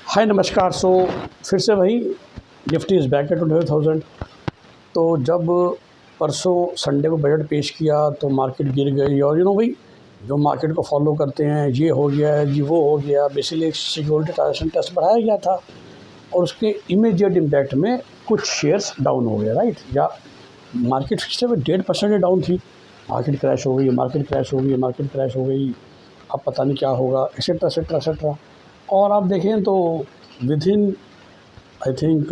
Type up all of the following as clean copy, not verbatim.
हाय नमस्कार। फिर से भाई निफ्टी इज़ बैक एट 20,000। तो जब परसों संडे को बजट पेश किया तो मार्केट गिर गई। और भाई जो मार्केट को फॉलो करते हैं, ये हो गया है जी, वो हो गया, बेसिकली सिक्योरिटी ट्रांजेक्शन टेस्ट बढ़ाया गया था और उसके इमीडिएट इम्पैक्ट में कुछ शेयर्स डाउन हो गए, राइट। या मार्केट फिर से 1.5% डाउन थी, मार्केट क्रैश हो गई, मार्केट क्रैश हो गई, मार्केट क्रैश हो गई। अब पता नहीं क्या होगा, एक्सेट्रा एक्सेट्रा एक्सेट्रा। और आप देखें तो with in I think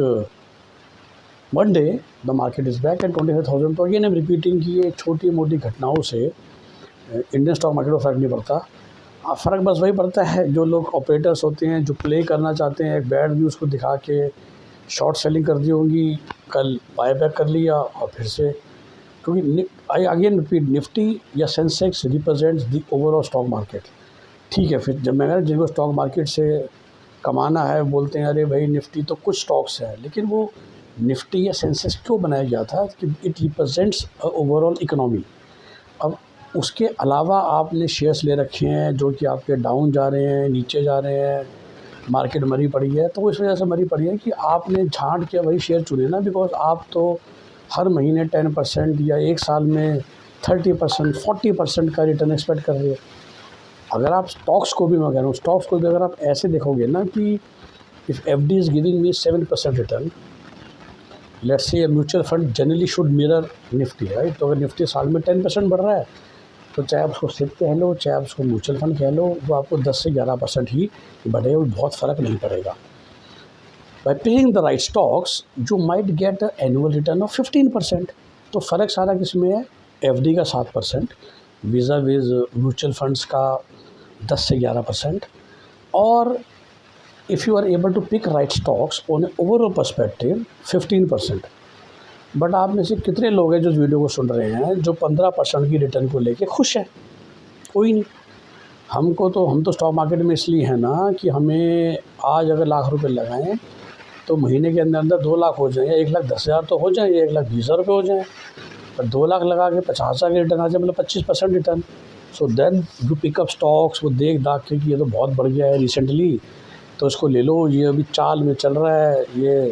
one day the market is back at 25,000। तो अगेन हम रिपीटिंग की ये छोटी मोटी घटनाओं से इंडियन स्टॉक मार्केट को फ़र्क नहीं पड़ता। फ़र्क बस वही पड़ता है जो लोग ऑपरेटर्स होते हैं, जो प्ले करना चाहते हैं, एक बैड न्यूज़ को दिखा के शॉर्ट सेलिंग कर दी होंगी, कल बाय बैक कर लिया और फिर से। क्योंकि आई अगेन रिपीट, निफ्टी या Sensex represents the overall stock market. ठीक है, फिर जब मैं जिनको स्टॉक मार्केट से कमाना है बोलते हैं अरे भाई निफ्टी तो कुछ स्टॉक्स हैं, लेकिन वो निफ्टी या सेंसेक्स क्यों बनाया गया था कि इट रिप्रेजेंट्स ओवरऑल इकोनॉमी। अब उसके अलावा आपने शेयर्स ले रखे हैं जो कि आपके डाउन जा रहे हैं, नीचे जा रहे हैं, मार्केट मरी पड़ी है। तो इस वजह से मरी पड़ी है कि आपने झांट के वही शेयर चुने ना, बिकॉज आप तो हर महीने 10% या एक साल में 30% 40% का रिटर्न एक्सपेक्ट कर रहे हो। अगर आप स्टॉक्स को भी, मैं कह रहा हूँ स्टॉक्स को भी अगर आप ऐसे देखोगे ना कि if FD is giving me 7% return, let's say mutual fund generally should mirror Nifty, right. तो अगर निफ्टी साल में 10% बढ़ रहा है तो चाहे आप उसको सिप कह लो, चाहे आप उसको म्यूचुअल फंड कह लो, वो आपको 10 से 11% ही बढ़ेगा, बहुत फ़र्क नहीं पड़ेगा। By picking the right stocks you might get a annual return of 15%। तो फ़र्क सारा किस में है, एफडी का 7% वीज़ा वीज़ म्यूचुअल फंड्स का 10 से 11%। और if you are able to pick right stocks on a overall perspective 15%। But आप में से कितने लोग हैं जो इस वीडियो को सुन रहे हैं जो 15% की रिटर्न को लेके खुश हैं? कोई नहीं। हम तो स्टॉक मार्केट में इसलिए हैं ना कि हमें आज अगर लाख रुपए लगाएं तो महीने के अंदर अंदर 2 लाख हो जाएँ, या 1,10,000 तो हो जाएँ, या 1,20,000 रुपये हो जाएँ। पर 2 लाख लगा के 50,000 की रिटर्न आ जाए, मतलब 25% रिटर्न। So then you pick up stocks, वो देख दाख के कि ये तो बहुत बढ़ गया है रिसेंटली, तो इसको ले लो, ये अभी चाल में चल रहा है, ये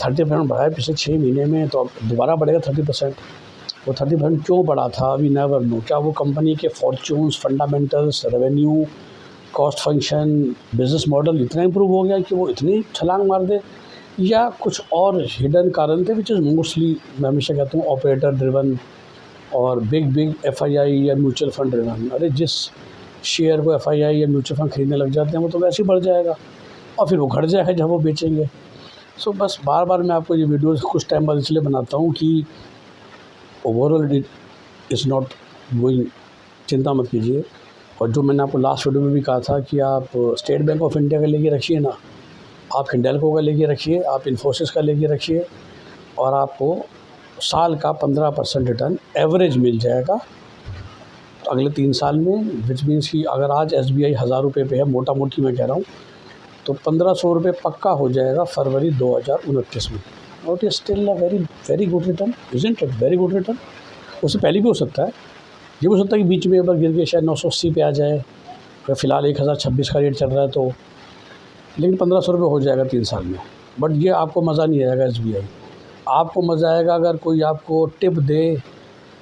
30% बढ़ा है पिछले 6 महीने में, तो अब दोबारा बढ़ेगा 30%। वो 30% क्यों बढ़ा था, वी नेवर नो। क्या वो कंपनी के fortunes, fundamentals, revenue, cost function, business model इतना इंप्रूव हो गया कि वो इतनी छलांग मार दे, या कुछ और हिडन कारण थे, विच इज़ मोस्टली मैं हमेशा कहता हूँ ऑपरेटर ड्रिवन और बिग एफआईआई या म्यूचुअल फंड ड्रिवन। अरे जिस शेयर को एफआईआई या म्यूचुअल फंड खरीदने लग जाते हैं वो तो वैसे ही बढ़ जाएगा और फिर वो घट जाएगा जब वो बेचेंगे। सो बस बार बार मैं आपको ये वीडियोज़ कुछ टाइम बाद इसलिए बनाता हूँ कि overall it is not going, चिंता मत कीजिए। और जो मैंने आपको लास्ट वीडियो में भी कहा था कि आप स्टेट बैंक ऑफ इंडिया का लेके रखिए ना, आप हिंडेल्को का लेके रखिए, आप इन्फोसिस का लेके रखिए, और आपको साल का 15% रिटर्न एवरेज मिल जाएगा तो अगले 3 साल में। विच मीन्स कि अगर आज एसबीआई 1,000 रुपये पे है, मोटा मोटी मैं कह रहा हूँ, तो 1,500 रुपये पक्का हो जाएगा फरवरी 2029 में। और it is still a very very good return, isn't it? Very good return. उससे पहले भी हो सकता है, ये भी हो सकता है कि बीच में एक बार गिर के शायद 980 पे आ जाए, फिर फ़िलहाल 1026 का रेट चल रहा है तो, लेकिन 1,500 रुपये हो जाएगा 3 साल में। बट ये आपको मज़ा नहीं आएगा एसबीआई। आपको मज़ा आएगा अगर कोई आपको टिप दे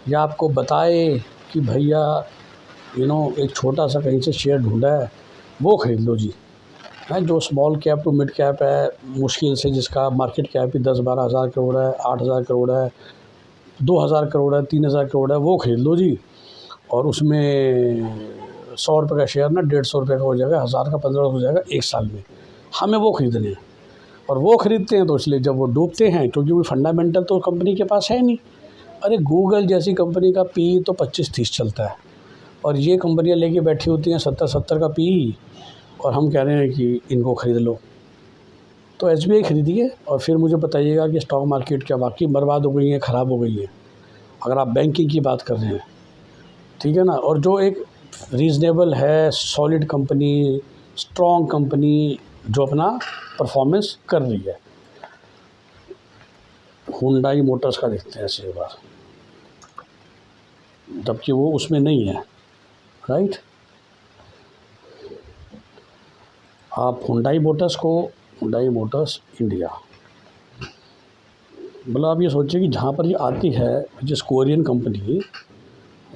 या आपको बताए कि भैया एक छोटा सा कहीं से शेयर ढूंढा है, वो ख़रीद लो जी। है जो small cap to mid cap है, मुश्किल से जिसका मार्केट कैप ही 10-12 हज़ार करोड़ है, 8,000 करोड़ है, 2,000 करोड़ है, 3,000 करोड़ है, वो ख़रीद लो जी। और उसमें 100 रुपये का शेयर ना 150 रुपये का हो जाएगा, 1,000 का 15 हो जाएगा एक साल में। हमें वो ख़रीदने हैं, और वो ख़रीदते हैं तो इसलिए जब वो डूबते हैं, क्योंकि वो फंडामेंटल तो कंपनी के पास है नहीं। अरे गूगल जैसी कंपनी का पी तो 25-30 चलता है, और ये कंपनियां लेके बैठी होती हैं 70-70 का पी, और हम कह रहे हैं कि इनको ख़रीद लो। तो एसबीआई ख़रीदिए और फिर मुझे बताइएगा कि स्टॉक मार्केट क्या वाकई बर्बाद हो गई है, ख़राब हो गई है, अगर आप बैंकिंग की बात कर रहे हैं, ठीक है ना। और जो एक रीज़नेबल है, सॉलिड कंपनी, स्ट्रॉन्ग कंपनी जो अपना परफॉर्मेंस कर रही है, हुंडई मोटर्स का देखते हैं ऐसे बार, जबकि वो उसमें नहीं है, राइट। आप हुंडई मोटर्स इंडिया, मतलब आप ये सोचिए कि जहाँ पर ये आती है जिस कोरियन कंपनी,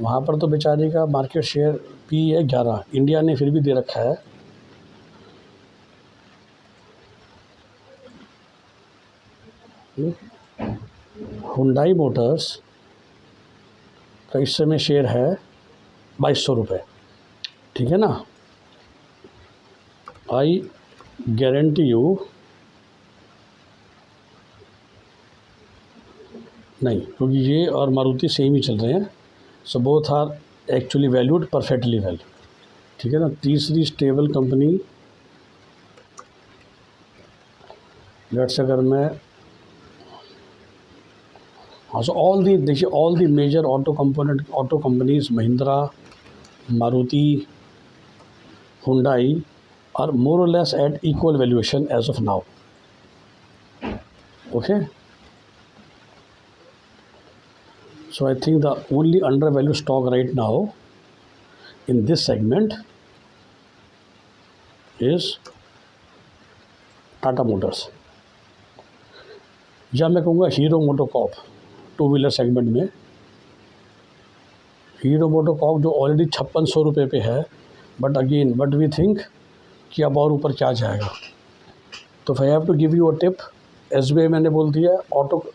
वहाँ पर तो बेचारे का मार्केट शेयर भी है 11, इंडिया ने फिर भी दे रखा है हुंडई मोटर्स का इस समय शेयर है 2200 रुपये, ठीक है ना। आई गारंटी यू, नहीं, क्योंकि ये और मारुति सेम ही चल रहे हैं, so both are actually valued perfectly well, ठीक है ना। तीसरी स्टेबल कंपनी, लेट्स अगर मैं, हाँ, सो ऑल दी, देखिए all the major auto companies Mahindra, Maruti, Hyundai are more और less at equal valuation as of now, okay. So I think the only undervalued stock right now in this segment is Tata Motors, या मैं कहूँगा Hero MotoCorp, two wheeler segment में हीरो मोटोकॉर्प जो already 5600 रुपये पे है, but again but we think कि अब और ऊपर क्या जाएगा। तो I have to give you a tip, SBI मैंने बोल दिया,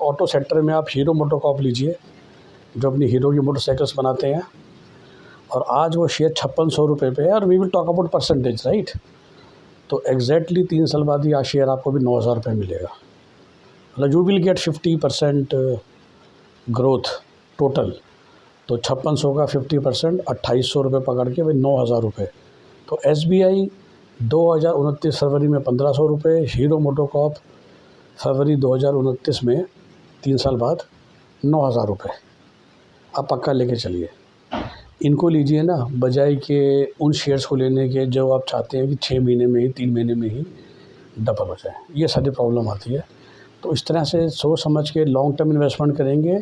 ऑटो सेक्टर में आप हीरो मोटोकॉर्प लीजिए जो अपनी हीरो की मोटरसाइकिल्स बनाते हैं, और आज वो शेयर 5600 रुपये पे है, और we will talk about percentage, right. तो एग्जैक्टली 3 साल बाद ही आज शेयर आपको भी 9000 रुपये मिलेगा, मतलब you will get 50% growth total. तो 5600 का 50% 2800 रुपये पकड़ के भाई 9000 रुपये। तो SBI 2029 फरवरी में 1500 रुपये, हीरो मोटोकॉर्प फरवरी 2029 में 3 साल बाद 9000 रुपये। आप पक्का लेके चलिए, इनको लीजिए ना, बजाय के उन शेयर्स को लेने के जो आप चाहते हैं कि 6 महीने में ही, 3 महीने में ही डबल हो जाए। ये सारी प्रॉब्लम आती है। तो इस तरह से सोच समझ के लॉन्ग टर्म इन्वेस्टमेंट करेंगे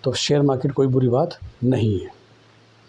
तो शेयर मार्केट कोई बुरी बात नहीं है।